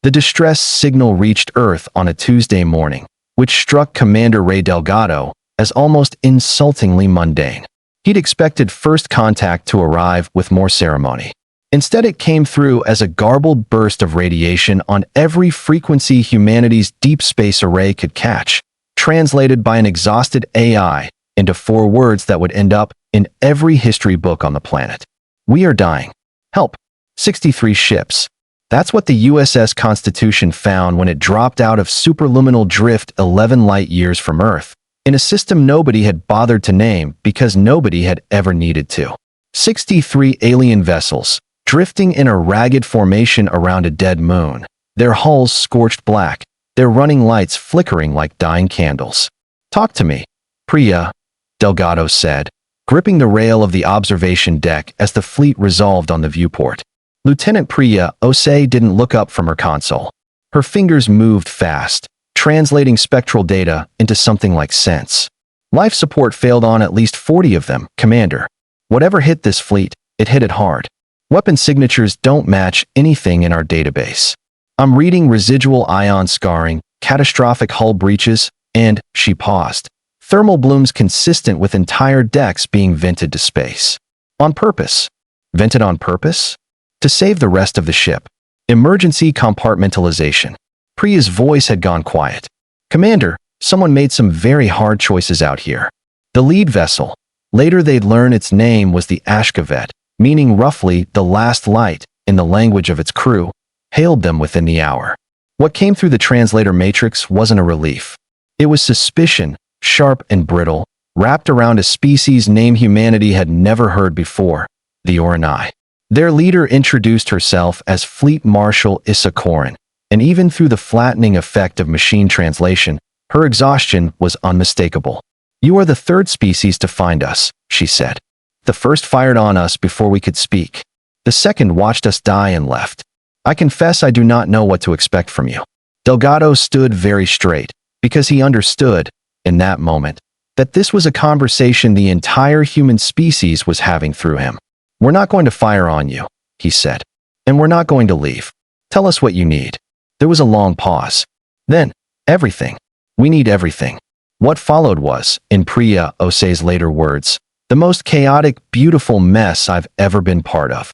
The distress signal reached Earth on a Tuesday morning, which struck Commander Ray Delgado as almost insultingly mundane. He'd expected first contact to arrive with more ceremony. Instead, it came through as a garbled burst of radiation on every frequency humanity's deep space array could catch, translated by an exhausted AI into 4 words that would end up in every history book on the planet. We are dying. Help. 63 ships. That's what the USS Constitution found when it dropped out of superluminal drift 11 light-years from Earth, in a system nobody had bothered to name because nobody had ever needed to. 63 alien vessels, drifting in a ragged formation around a dead moon, their hulls scorched black, their running lights flickering like dying candles. "Talk to me, Priya," Delgado said, gripping the rail of the observation deck as the fleet resolved on the viewport. Lieutenant Priya Osei didn't look up from her console. Her fingers moved fast, translating spectral data into something like sense. "Life support failed on at least 40 of them, Commander. Whatever hit this fleet, it hit it hard. Weapon signatures don't match anything in our database. I'm reading residual ion scarring, catastrophic hull breaches, and," she paused, "thermal blooms consistent with entire decks being vented to space. On purpose." "Vented on purpose?" "To save the rest of the ship. Emergency compartmentalization." Priya's voice had gone quiet. "Commander, someone made some very hard choices out here. The lead vessel, later they'd learn its name was the Ashkavet, meaning roughly the last light in the language of its crew, hailed them within the hour. What came through the translator matrix wasn't a relief. It was suspicion, sharp and brittle, wrapped around a species name humanity had never heard before, the Oronai. Their leader introduced herself as Fleet Marshal Issa Korin, and even through the flattening effect of machine translation, her exhaustion was unmistakable. "You are the 3rd species to find us," she said. "The first fired on us before we could speak. The second watched us die and left. I confess I do not know what to expect from you." Delgado stood very straight, because he understood, in that moment, that this was a conversation the entire human species was having through him. "We're not going to fire on you," he said. "And we're not going to leave. Tell us what you need." There was a long pause. Then, "Everything. We need everything." What followed was, in Priya Osei's later words, "the most chaotic, beautiful mess I've ever been part of."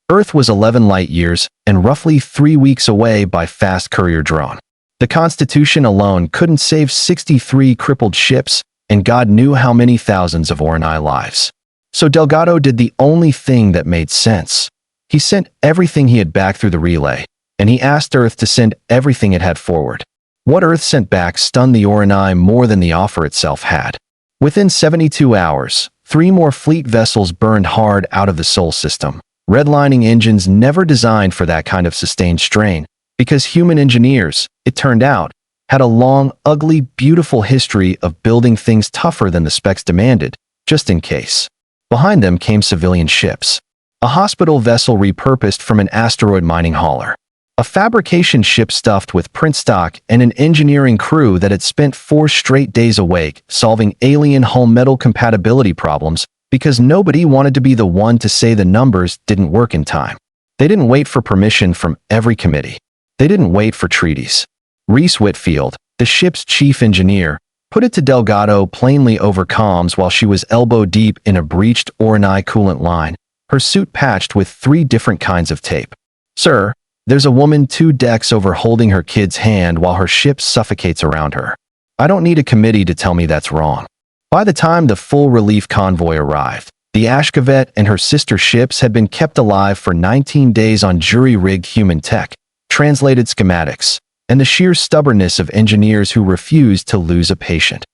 Earth was 11 light-years and roughly 3 weeks away by fast courier drone. The Constitution alone couldn't save 63 crippled ships, and God knew how many thousands of Oronai lives. So Delgado did the only thing that made sense. He sent everything he had back through the relay, and he asked Earth to send everything it had forward. What Earth sent back stunned the Oronai more than the offer itself had. Within 72 hours, 3 more fleet vessels burned hard out of the Sol system, redlining engines never designed for that kind of sustained strain, because human engineers, it turned out, had a long, ugly, beautiful history of building things tougher than the specs demanded, just in case. Behind them came civilian ships. A hospital vessel repurposed from an asteroid mining hauler. A fabrication ship stuffed with print stock and an engineering crew that had spent 4 straight days awake solving alien hull metal compatibility problems because nobody wanted to be the one to say the numbers didn't work in time. They didn't wait for permission from every committee. They didn't wait for treaties. Reese Whitfield, the ship's chief engineer, put it to Delgado plainly over comms while she was elbow-deep in a breached Oronai coolant line, her suit patched with 3 different kinds of tape. "Sir, there's a woman 2 decks over holding her kid's hand while her ship suffocates around her. I don't need a committee to tell me that's wrong." By the time the full relief convoy arrived, the Ashkavet and her sister ships had been kept alive for 19 days on jury-rigged human tech, translated schematics, and the sheer stubbornness of engineers who refused to lose a patient.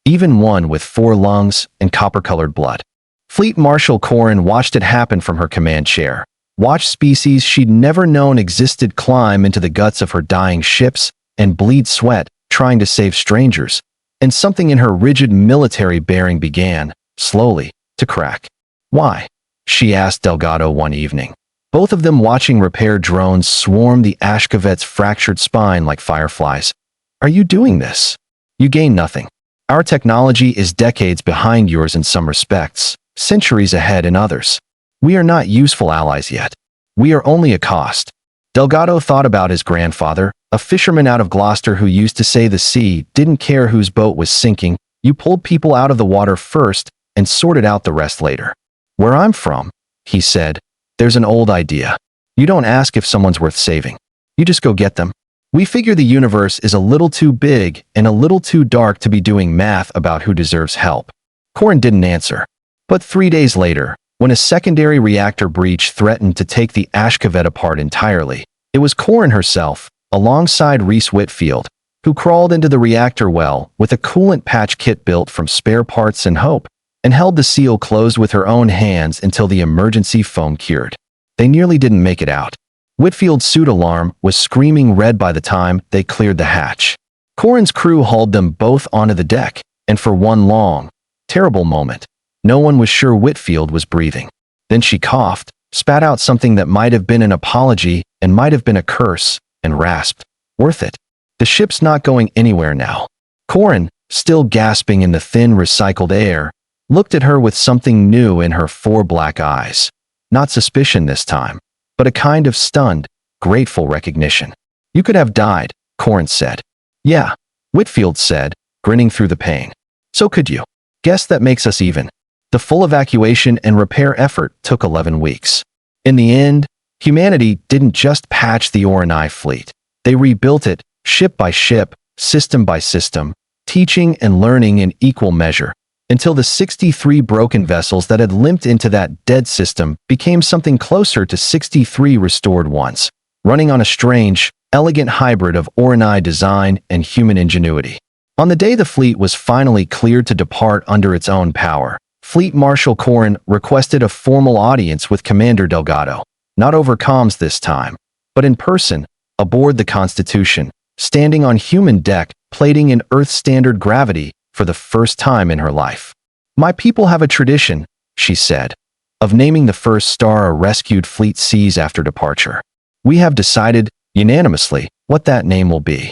Even one with 4 lungs and copper-colored blood. Fleet Marshal Korin watched it happen from her command chair, watched species she'd never known existed climb into the guts of her dying ships and bleed sweat trying to save strangers, and something in her rigid military bearing began, slowly, to crack. "Why?" she asked Delgado one evening. Both of them watching repair drones swarm the Ashkavet's fractured spine like fireflies. "Are you doing this? You gain nothing. Our technology is decades behind yours in some respects, centuries ahead in others. We are not useful allies yet. We are only a cost." Delgado thought about his grandfather, a fisherman out of Gloucester who used to say the sea didn't care whose boat was sinking, you pulled people out of the water first and sorted out the rest later. Where I'm from, he said, there's an old idea. You don't ask if someone's worth saving. You just go get them. We figure the universe is a little too big and a little too dark to be doing math about who deserves help. Corin didn't answer. But 3 days later, when a secondary reactor breach threatened to take the Ashkavet apart entirely, it was Corin herself, alongside Reese Whitfield, who crawled into the reactor well with a coolant patch kit built from spare parts and hope, and held the seal closed with her own hands until the emergency foam cured. They nearly didn't make it out. Whitfield's suit alarm was screaming red by the time they cleared the hatch. Corin's crew hauled them both onto the deck, and for one long, terrible moment, no one was sure Whitfield was breathing. Then she coughed, spat out something that might have been an apology and might have been a curse, and rasped, "Worth it. The ship's not going anywhere now." Corin, still gasping in the thin recycled air, looked at her with something new in her 4 black eyes. Not suspicion this time, but a kind of stunned, grateful recognition. "You could have died," Corin said. "Yeah," Whitfield said, grinning through the pain. "So could you. Guess that makes us even." The full evacuation and repair effort took 11 weeks. In the end, humanity didn't just patch the Oronai fleet. They rebuilt it, ship by ship, system by system, teaching and learning in equal measure, until the 63 broken vessels that had limped into that dead system became something closer to 63 restored ones, running on a strange, elegant hybrid of Oronai design and human ingenuity. On the day the fleet was finally cleared to depart under its own power, Fleet Marshal Corin requested a formal audience with Commander Delgado, not over comms this time, but in person, aboard the Constitution, standing on human deck, plating in Earth-standard gravity for the first time in her life. "My people have a tradition," she said, "of naming the first star a rescued fleet sees after departure. We have decided, unanimously, what that name will be."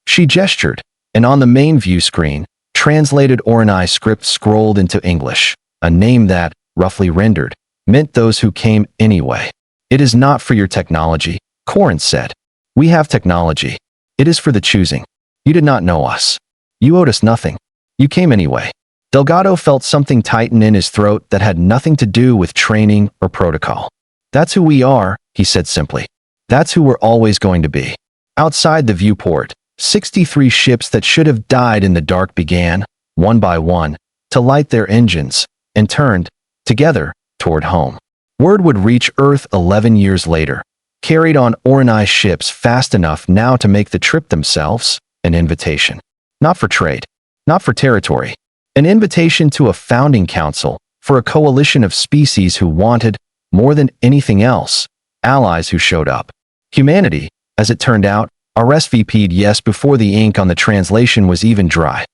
She gestured, and on the main view screen, translated Oronai script scrolled into English, a name that, roughly rendered, meant those who came anyway. "It is not for your technology," Corin said. "We have technology. It is for the choosing. You did not know us. You owed us nothing. You came anyway." Delgado felt something tighten in his throat that had nothing to do with training or protocol. "That's who we are," he said simply. "That's who we're always going to be." Outside the viewport, 63 ships that should have died in the dark began, one by one, to light their engines, and turned, together, toward home. Word would reach Earth 11 years later, carried on Oronai ships fast enough now to make the trip themselves an invitation. Not for trade, not for territory. An invitation to a founding council, for a coalition of species who wanted, more than anything else, allies who showed up. Humanity, as it turned out, RSVP'd yes before the ink on the translation was even dry.